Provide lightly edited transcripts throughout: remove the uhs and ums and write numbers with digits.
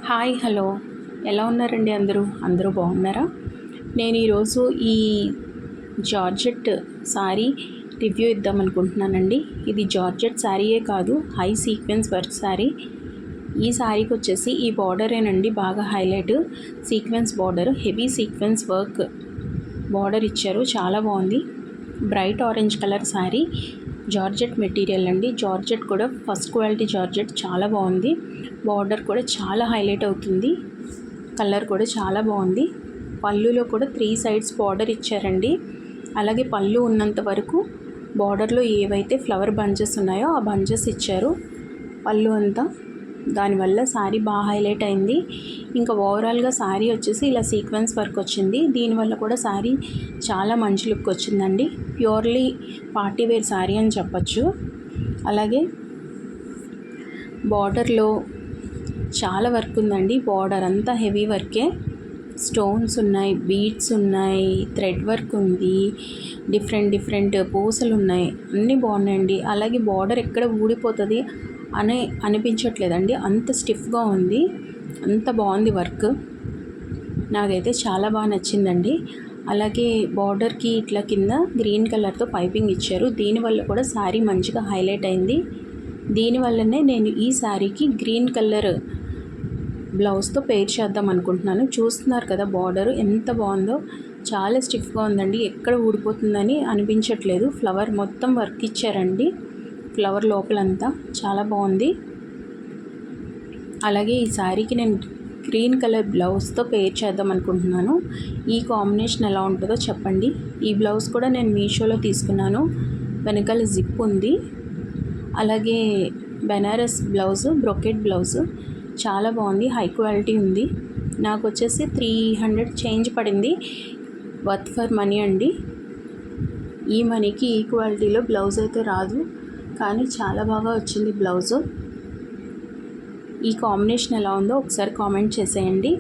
Hi hello, ఎలా ఉన్నారండి? అందరూ బాగున్నారా? నేను ఈరోజు ఈ జార్జెట్ శారీ రివ్యూ ఇద్దాం అనుకుంటున్నానండి. ఇది జార్జెట్ శారీయే కాదు, హై సీక్వెన్స్ వర్క్ శారీ. ఈ శారీకి వచ్చేసి ఈ బార్డరేనండి బాగా highlight. Sequence border, heavy sequence work border ఇచ్చారు, చాలా బాగుంది. Bright orange colour sari, georgette material అండి. జార్జెట్ కూడా ఫస్ట్ క్వాలిటీ జార్జెట్, చాలా బాగుంది. బార్డర్ కూడా చాలా హైలైట్ అవుతుంది, కలర్ కూడా చాలా బాగుంది. పళ్ళులో కూడా 3 సైడ్స్ బార్డర్ ఇచ్చారండి. అలాగే పళ్ళు ఉన్నంత వరకు బార్డర్లో ఏవైతే ఫ్లవర్ బంచెస్ ఉన్నాయో ఆ బంచెస్ ఇచ్చారు పళ్ళు అంతా. దానివల్ల శారీ బాగా హైలైట్ అయింది. ఇంకా ఓవరాల్గా శారీ వచ్చేసి ఇలా సీక్వెన్స్ వర్క్ వచ్చింది. దీనివల్ల కూడా శారీ చాలా మంచి లుక్ వచ్చిందండి. ప్యూర్లీ పార్టీ వేర్ శారీ అని చెప్పచ్చు. అలాగే బార్డర్లో చాలా వర్క్ ఉందండి. బార్డర్ అంతా హెవీ వర్కే, స్టోన్స్ ఉన్నాయి, బీడ్స్ ఉన్నాయి, థ్రెడ్ వర్క్ ఉంది, డిఫరెంట్ పూసలు ఉన్నాయి, అన్నీ బాగున్నాయండి. అలాగే బార్డర్ ఎక్కడ ఊడిపోతుంది అని అనిపించట్లేదండి, అంత స్టిఫ్గా ఉంది, అంత బాగుంది వర్క్. నాకైతే చాలా బాగా నచ్చిందండి. అలాగే బార్డర్కి ఇట్లా కింద గ్రీన్ కలర్తో పైపింగ్ ఇచ్చారు. దీనివల్ల కూడా శారీ మంచిగా హైలైట్ అయింది. దీనివల్లనే నేను ఈ శారీకి గ్రీన్ కలర్ బ్లౌజ్తో పేర్ చేద్దాం అనుకుంటున్నాను. చూస్తున్నారు కదా బార్డర్ ఎంత బాగుందో, చాలా స్టిఫ్గా ఉందండి, ఎక్కడ ఊడిపోతుందని అనిపించట్లేదు. ఫ్లవర్ మొత్తం వర్క్ ఇచ్చారండి, ఫ్లవర్ లోపలంతా చాలా బాగుంది. అలాగే ఈ శారీకి నేను గ్రీన్ కలర్ బ్లౌజ్తో పేర్ చేద్దాం అనుకుంటున్నాను. ఈ కాంబినేషన్ ఎలా ఉంటుందో చెప్పండి. ఈ బ్లౌజ్ కూడా నేను మీషోలో తీసుకున్నాను, వెనకాల జిప్ ఉంది. అలాగే బెనారస్ బ్లౌజు, బ్రొకెట్ బ్లౌజు చాలా బాగుంది, హై క్వాలిటీ ఉంది. నాకు వచ్చేసి 300 చేంజ్ పడింది. వర్త్ ఫర్ మనీ అండి. ఈ మనీకి ఈ క్వాలిటీలో బ్లౌజ్ అయితే రాదు, కానీ చాలా బాగా వచ్చింది బ్లౌజు. ఈ కాంబినేషన్ ఎలా ఉందో ఒకసారి కామెంట్ చేసేయండి.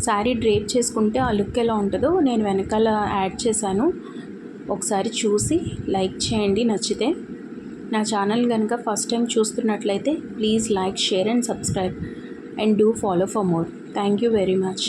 శారీ డ్రేప్ చేసుకుంటే ఆ లుక్ ఎలా ఉంటుందో నేను వెనకాల యాడ్ చేశాను, ఒకసారి చూసి లైక్ చేయండి నచ్చితే. నా ఛానల్ కనుక ఫస్ట్ టైం చూస్తున్నట్లయితే please like, share and subscribe and do follow for more. Thank you very much.